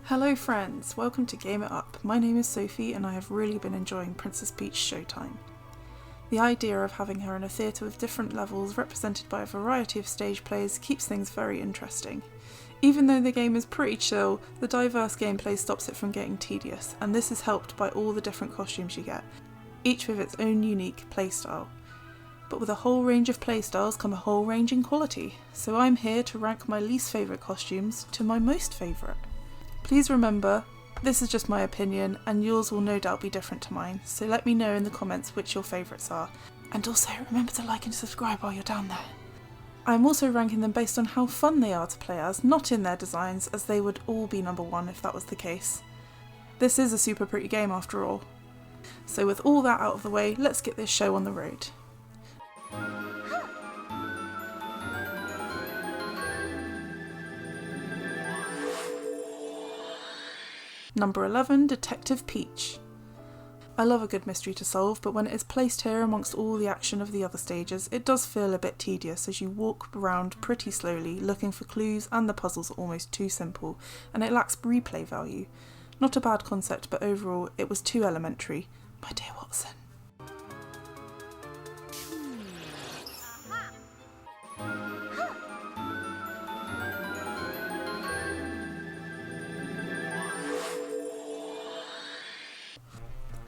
Hello friends, welcome to Game It Up. My name is Sophie and I have really been enjoying Princess Peach Showtime. The idea of having her in a theatre with different levels represented by a variety of stage plays keeps things very interesting. Even though the game is pretty chill, the diverse gameplay stops it from getting tedious, and this is helped by all the different costumes you get, each with its own unique playstyle. But with a whole range of playstyles come a whole range in quality, so I'm here to rank my least favourite costumes to my most favourite. Please remember, this is just my opinion and yours will no doubt be different to mine, so let me know in the comments which your favourites are. And also remember to like and subscribe while you're down there. I'm also ranking them based on how fun they are to play as, not in their designs, as they would all be number one if that was the case. This is a super pretty game after all. So with all that out of the way, let's get this show on the road. Number 11, Detective Peach. I love a good mystery to solve, but when it is placed here amongst all the action of the other stages, it does feel a bit tedious as you walk around pretty slowly looking for clues and the puzzles are almost too simple, and it lacks replay value. Not a bad concept, but overall it was too elementary. My dear Watson.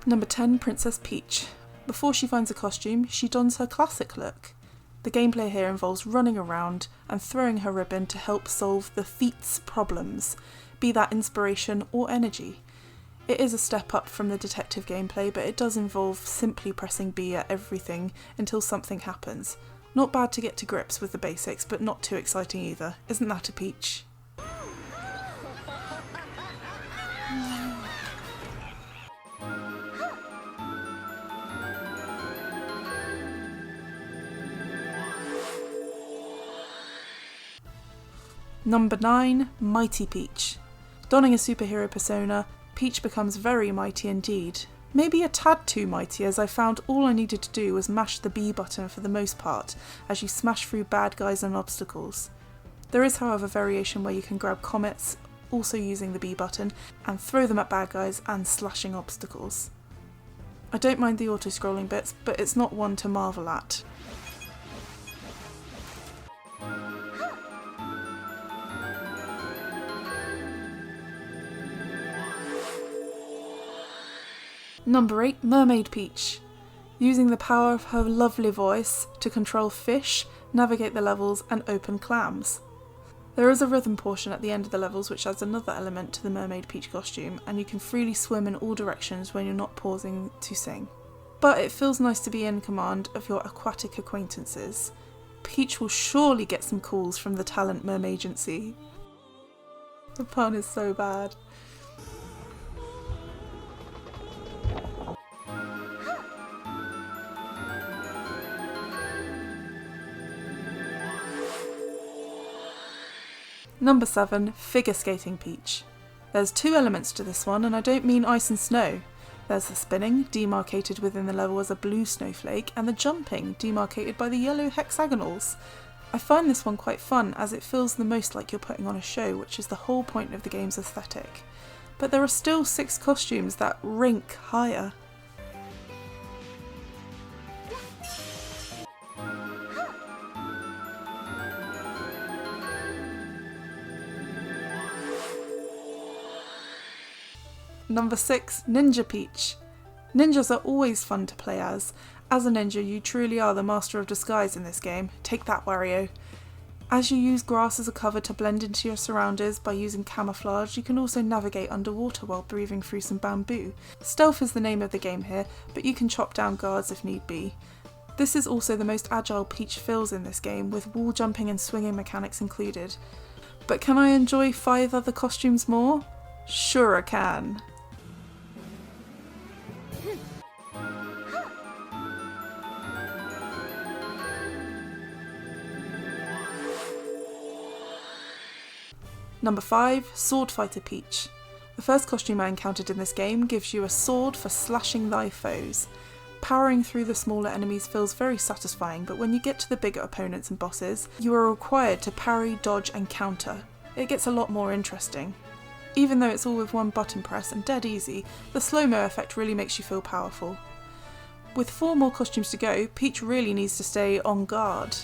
Number 10, Princess Peach. Before she finds a costume, she dons her classic look. The gameplay here involves running around and throwing her ribbon to help solve the Feet's problems, be that inspiration or energy. It is a step up from the detective gameplay, but it does involve simply pressing B at everything until something happens. Not bad to get to grips with the basics, but not too exciting either. Isn't that a peach? Number 9, Mighty Peach. Donning a superhero persona, Peach becomes very mighty indeed. Maybe a tad too mighty, as I found all I needed to do was mash the B button for the most part, as you smash through bad guys and obstacles. There is however variation where you can grab comets, also using the B button, and throw them at bad guys and slashing obstacles. I don't mind the auto-scrolling bits, but it's not one to marvel at. Number 8, Mermaid Peach. Using the power of her lovely voice to control fish, navigate the levels and open clams. There is a rhythm portion at the end of the levels which adds another element to the Mermaid Peach costume, and you can freely swim in all directions when you're not pausing to sing. But it feels nice to be in command of your aquatic acquaintances. Peach will surely get some calls from the talent Mermaidency. The pun is so bad. Number 7, Figure Skating Peach. There's two elements to this one, and I don't mean ice and snow. There's the spinning, demarcated within the level as a blue snowflake, and the jumping, demarcated by the yellow hexagonals. I find this one quite fun, as it feels the most like you're putting on a show, which is the whole point of the game's aesthetic. But there are still 6 costumes that rank higher. Number 6, Ninja Peach. Ninjas are always fun to play as. As a ninja, you truly are the master of disguise in this game. Take that, Wario. As you use grass as a cover to blend into your surroundings by using camouflage, you can also navigate underwater while breathing through some bamboo. Stealth is the name of the game here, but you can chop down guards if need be. This is also the most agile Peach feels in this game, with wall jumping and swinging mechanics included. But can I enjoy 5 other costumes more? Sure I can. Number 5, Swordfighter Peach. The first costume I encountered in this game gives you a sword for slashing thy foes. Powering through the smaller enemies feels very satisfying, but when you get to the bigger opponents and bosses, you are required to parry, dodge and counter. It gets a lot more interesting. Even though it's all with one button press and dead easy, the slow-mo effect really makes you feel powerful. With 4 more costumes to go, Peach really needs to stay on guard.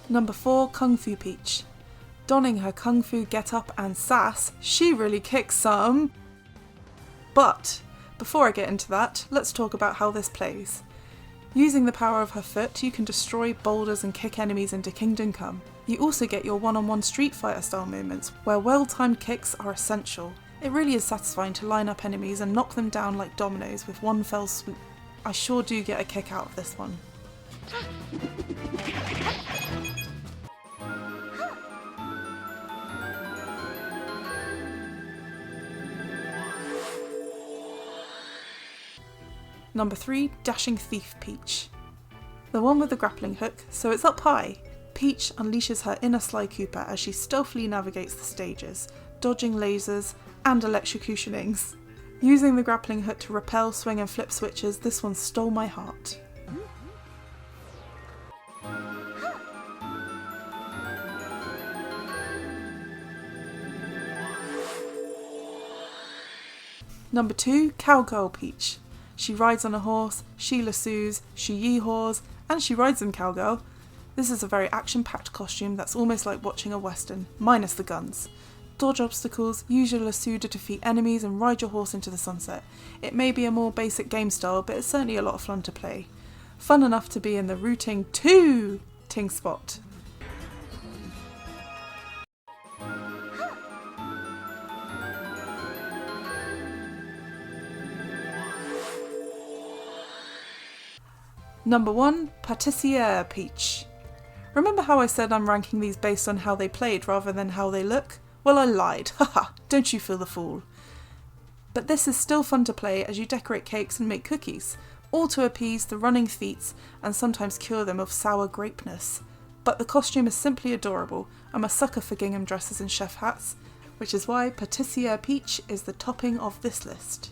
Number 4, Kung Fu Peach. Donning her Kung Fu get-up and sass, she really kicks some. But before I get into that, let's talk about how this plays. Using the power of her foot, you can destroy boulders and kick enemies into Kingdom Come. You also get your one-on-one Street Fighter style moments, where well-timed kicks are essential. It really is satisfying to line up enemies and knock them down like dominoes with one fell swoop. I sure do get a kick out of this one. Number 3, Dashing Thief Peach. The one with the grappling hook, so it's up high. Peach unleashes her inner Sly Cooper as she stealthily navigates the stages, dodging lasers and electrocutionings. Using the grappling hook to repel, swing and flip switches, this one stole my heart. Number 2, Cowgirl Peach. She rides on a horse, she lassos, she yee-haws, and she rides them, cowgirl. This is a very action-packed costume that's almost like watching a western, minus the guns. Dodge obstacles, use your lasso to defeat enemies and ride your horse into the sunset. It may be a more basic game style, but it's certainly a lot of fun to play. Fun enough to be in the Rooting 2 ting spot. Number 1, Patissier Peach. Remember how I said I'm ranking these based on how they played rather than how they look? Well, I lied, haha, don't you feel the fool. But this is still fun to play as you decorate cakes and make cookies, all to appease the running feets and sometimes cure them of sour grapeness. But the costume is simply adorable. I'm a sucker for gingham dresses and chef hats, which is why Patissier Peach is the topping of this list.